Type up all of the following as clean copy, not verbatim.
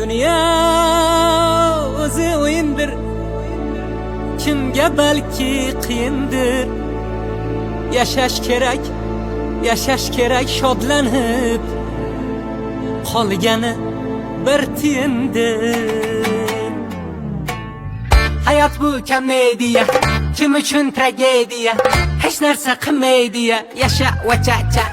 Dünya o'zi o'yindir, kimga balki qiyindir. Yashash kerak shodlanib, qolgani bir tiyindir. Hayot bu komediya, kim uchun tragediya, hech narsa qilmaydiya. Yasha vachacha,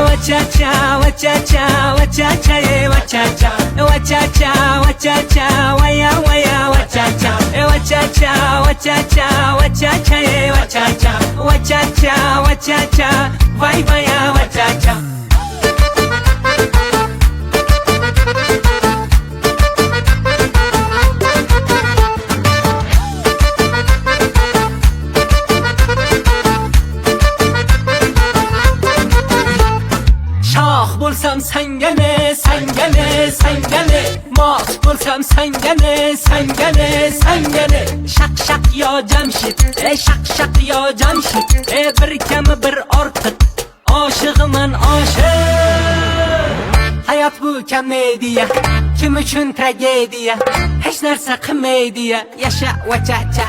vachacha, vachacha, vachacha, vachacha, vachacha, vachacha, vaya vaya vachacha, vachacha, vachacha, vachacha, vachacha, vachacha, vachacha, vay vaya vachacha. Bo'lsam sangane, sangane, sangane, mos bo'lsam sangane, sangane, sangane. Shaq shaq yo Jamshid, shaq shaq yo Jamshid, bir kami bir ortiq, oshig'iman oshiq. Hayot bu komediya, kim uchun tragediya, hech narsa qilmaydiya. Yasha vachacha,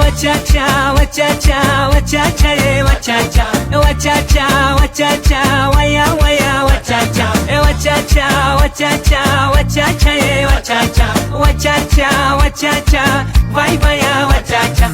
vachacha, vachacha, vachacha, vachacha, vachacha, vachacha, vaya vaya vachacha, vachacha, vachacha, vachacha, vachacha, vachacha, vachacha, vay vaya vachacha.